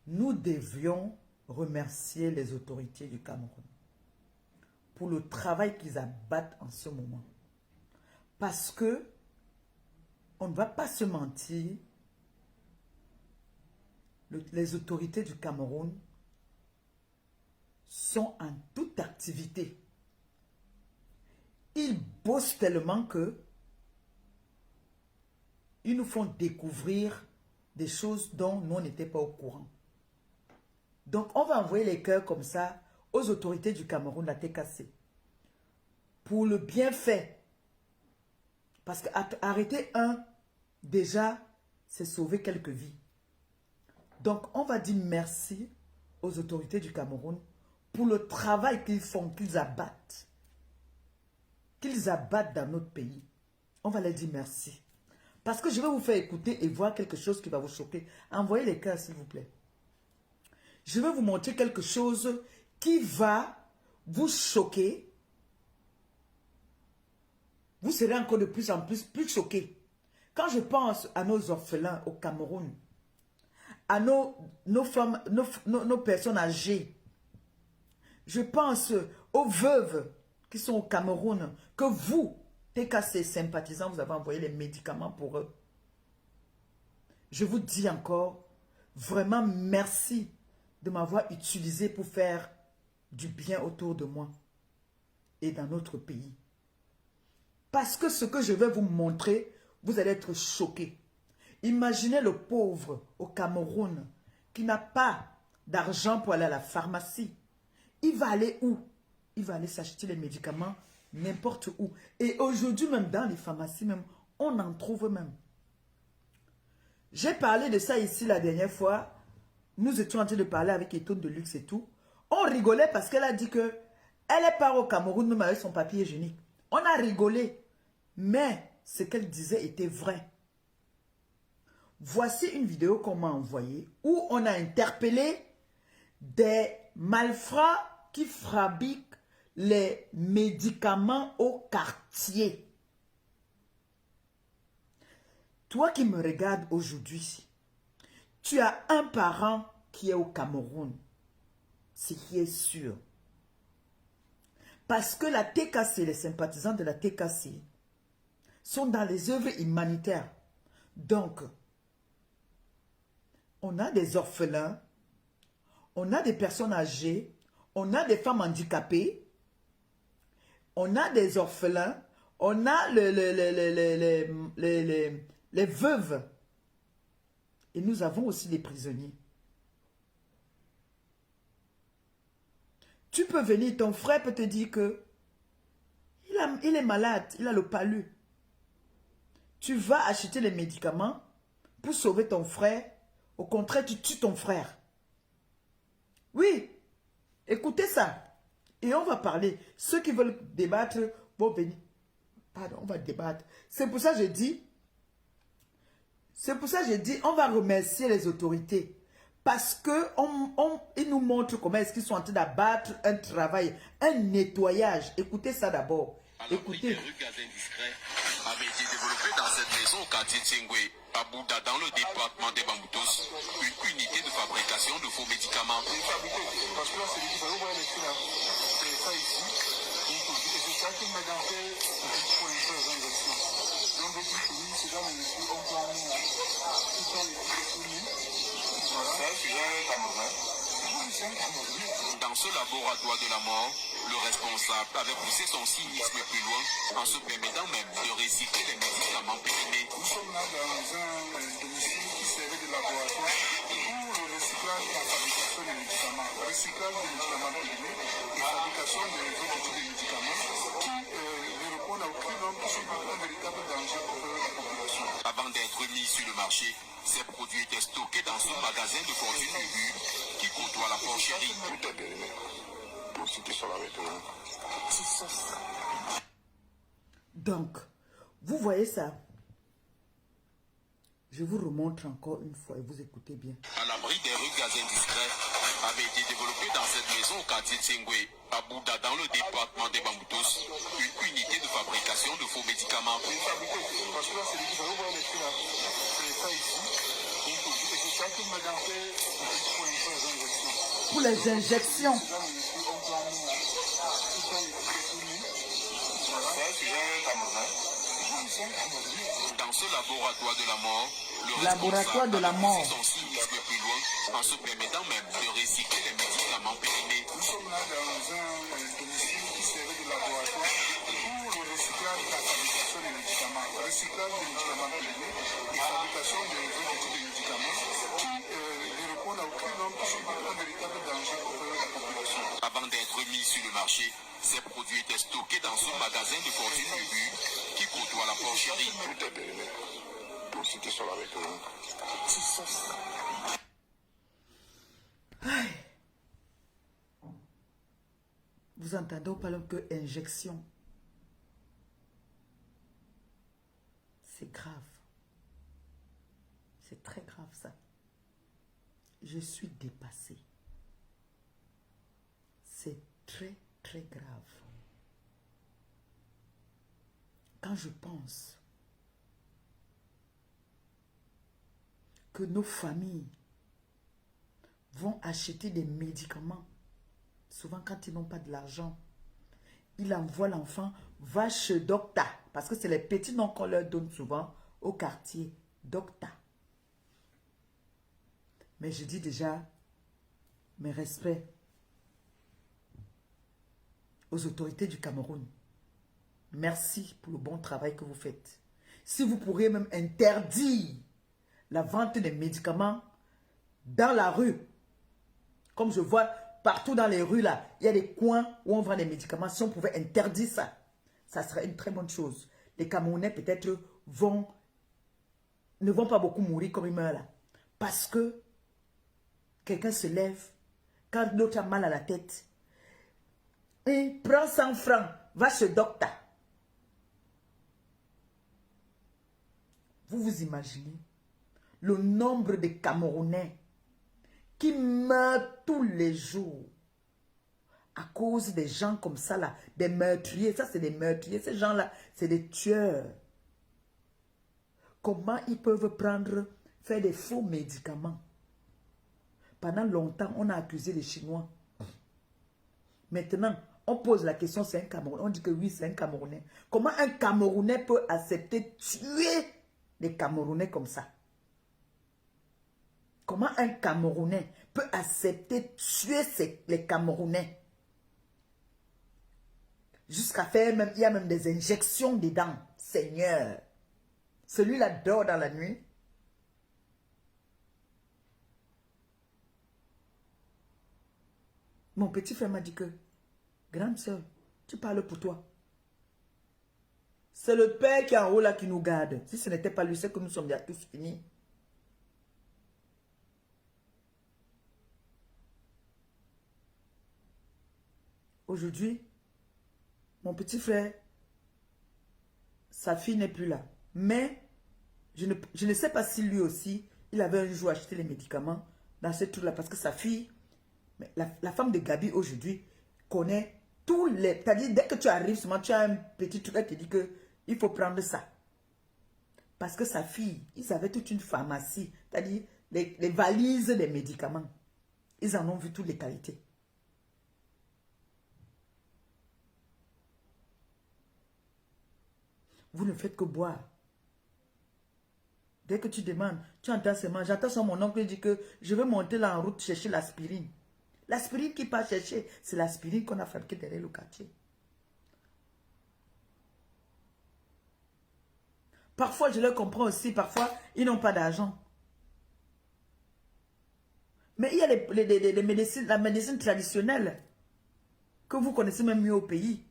Nous devions remercier les autorités du Cameroun pour le travail qu'ils abattent en ce moment. Parce que, on ne va pas se mentir, les autorités du Cameroun sont en toute activité. Ils bossent tellement que ils nous font découvrir des choses dont nous n'étions pas au courant. Donc, on va envoyer les cœurs comme ça aux autorités du Cameroun, la TKC, pour le bienfait. Parce qu'arrêter un, déjà, c'est sauver quelques vies. Donc, on va dire merci aux autorités du Cameroun pour le travail qu'ils font, qu'ils abattent. Qu'ils abattent dans notre pays. On va leur dire merci. Parce que je vais vous faire écouter et voir quelque chose qui va vous choquer. Envoyez les cœurs, s'il vous plaît. Je vais vous montrer quelque chose qui va vous choquer. Vous serez encore de plus en plus choqués. Quand je pense à nos orphelins au Cameroun, à nos femmes, nos personnes âgées, je pense aux veuves qui sont au Cameroun, que vous, TKC sympathisants, vous avez envoyé les médicaments pour eux. Je vous dis encore, vraiment merci de m'avoir utilisé pour faire du bien autour de moi et dans notre pays. Parce que ce que je vais vous montrer, vous allez être choqués. Imaginez le pauvre au Cameroun qui n'a pas d'argent pour aller à la pharmacie. Il va aller où? Il va aller s'acheter les médicaments n'importe où. Et aujourd'hui même dans les pharmacies, même, on en trouve même. J'ai parlé de ça ici la dernière fois. Nous étions en train de parler avec Eton de Luxe et tout. On rigolait parce qu'elle a dit que elle est part au Cameroun même avec son papier hygiénique. On a rigolé. Mais ce qu'elle disait était vrai. Voici une vidéo qu'on m'a envoyée où on a interpellé des malfrats qui fabriquent les médicaments au quartier. Toi qui me regardes aujourd'hui, tu as un parent qui est au Cameroun. Ce qui est sûr. Parce que la TKC, les sympathisants de la TKC, sont dans les œuvres humanitaires. Donc, on a des orphelins, on a des personnes âgées, on a des femmes handicapées, on a des orphelins, on a les veuves. Et nous avons aussi des prisonniers. Tu peux venir, ton frère peut te dire que il est malade, il a le palu. Tu vas acheter les médicaments pour sauver ton frère. Au contraire, tu tues ton frère. Oui, écoutez ça. Et on va parler. Ceux qui veulent débattre vont venir. Pardon, on va débattre. C'est pour ça que je dis, on va remercier les autorités. Parce qu'ils nous montrent comment est-ce qu'ils sont en train d'abattre un travail, un nettoyage. Écoutez ça d'abord. Écoutez. Avait été développé dans cette maison au quartier Tsengwe, à Bouddha, dans le département des Bamboutos, une unité de fabrication de faux médicaments. Parce que là, c'est l'équipe, vous voyez les filles là, c'est ça ici. Et c'est ça qui m'a fait pour les choses d'injection. Donc, depuis que c'est dans les esprits, on prend tout le temps les filles. Voilà, c'est un Camerounais. C'est un Camerounais. Dans ce laboratoire de la mort, le responsable avait poussé son cynisme plus loin en se permettant même de recycler les médicaments périmés. Nous sommes là dans un domicile qui servait de laboratoire pour le recyclage et la fabrication des médicaments. Recyclage des médicaments périmés et fabrication des autres types de médicaments qui ne répondent à aucun homme qui sont un véritable danger pour la population. Avant d'être mis sur le marché, ces produits étaient stockés dans ce magasin de fortune Ubu qui côtoie la porcherie. Tout est périmé. Pour citer sur la maintenant. Donc, vous voyez ça. Je vous remontre encore une fois et vous écoutez bien. À l'abri des rues gaz indiscrets, avait été développé dans cette maison au quartier Tsengwe, à Bouddha, dans le département des Bamboutos, une unité de fabrication de faux médicaments. Parce que là, c'est l'équipe, vous voyez les filles là, c'est ça ici. Et c'est ça qui m'a fait pour les pour les injections. Mesdames et messieurs, on prend tout ça est fini. Voilà. C'est un Camerounais. Oui, c'est un Camerounais. Dans ce laboratoire de la mort, le Laboratoire de la responsable mort. a poussé son cynisme plus loin en se permettant même de recycler les médicaments périmés. Nous sommes là dans un domicile qui servait de laboratoire pour le recyclage de la fabrication des médicaments. Recyclage des médicaments périmés et fabrication des autres types de médicaments qui ne répondent à aucun homme qui sont un véritable danger pour la population. Avant d'être mis sur le marché, ces produits étaient stockés dans ce magasin de fortune Ubu qui côtoie la porcherie. Tout est périmé. Pour citer cela avec eux. C'est ça. Vous entendez, on parle que injection. C'est grave. C'est très grave ça. Je suis dépassée. C'est très, très grave. Quand je pense que nos familles vont acheter des médicaments, souvent quand ils n'ont pas de l'argent, ils envoient l'enfant, va chez Docta, parce que c'est les petits noms qu'on leur donne souvent au quartier, Docta. Mais je dis déjà mes respects aux autorités du Cameroun. Merci pour le bon travail que vous faites. Si vous pourriez même interdire la vente des médicaments dans la rue, comme je vois partout dans les rues là, il y a des coins où on vend des médicaments. Si on pouvait interdire ça, ça serait une très bonne chose. Les Camerounais peut-être ne vont pas beaucoup mourir comme ils meurent là. Parce que quelqu'un se lève, quand l'autre a mal à la tête, et prend 100 francs, va chez Docta. Vous vous imaginez le nombre de Camerounais qui meurent tous les jours à cause des gens comme ça là, des meurtriers. Ça, c'est des meurtriers. Ces gens-là, c'est des tueurs. Comment ils peuvent faire des faux médicaments? Pendant longtemps, on a accusé les Chinois. Maintenant, on pose la question, c'est un Camerounais. On dit que oui, c'est un Camerounais. Comment un Camerounais peut accepter tuer les Camerounais comme ça? Comment un Camerounais peut accepter tuer les Camerounais? Jusqu'à faire même, il y a même des injections dedans. Seigneur. Celui-là dort dans la nuit. Mon petit frère m'a dit que, grande soeur, tu parles pour toi. C'est le Père qui est en haut là qui nous garde. Si ce n'était pas lui, c'est que nous sommes déjà tous finis. Aujourd'hui, mon petit frère, sa fille n'est plus là. Mais, je ne sais pas si lui aussi, il avait un jour acheté les médicaments dans ce truc-là. Parce que sa fille, la femme de Gabi aujourd'hui, connaît tous les... C'est-à-dire, dès que tu arrives, seulement tu as un petit truc, elle te dit que il faut prendre ça. Parce que sa fille, ils avaient toute une pharmacie. C'est-à-dire, les valises des médicaments. Ils en ont vu toutes les qualités. Vous ne faites que boire. Dès que tu demandes, tu entends seulement, j'entends sur mon oncle dit que je vais monter là en route chercher l'aspirine. L'aspirine qui part chercher, c'est l'aspirine qu'on a fabriquée derrière le quartier. Parfois, je le comprends aussi, parfois, ils n'ont pas d'argent. Mais il y a les médecines, la médecine traditionnelle que vous connaissez même mieux au pays.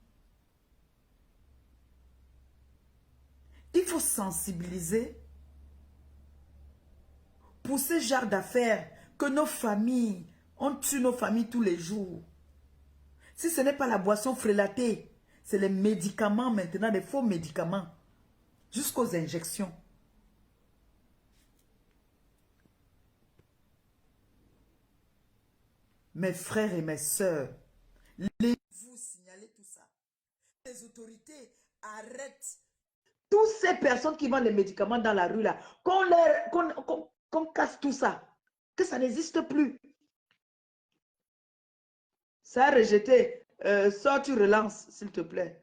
Il faut sensibiliser pour ce genre d'affaires que nos familles, on tue nos familles tous les jours. Si ce n'est pas la boisson frélatée, c'est les médicaments maintenant, des faux médicaments, jusqu'aux injections. Mes frères et mes sœurs, vous signalez tout ça. Les autorités arrêtent toutes ces personnes qui vendent les médicaments dans la rue là, qu'on casse tout ça, que ça n'existe plus. Ça a rejeté. Sors, tu relances, s'il te plaît.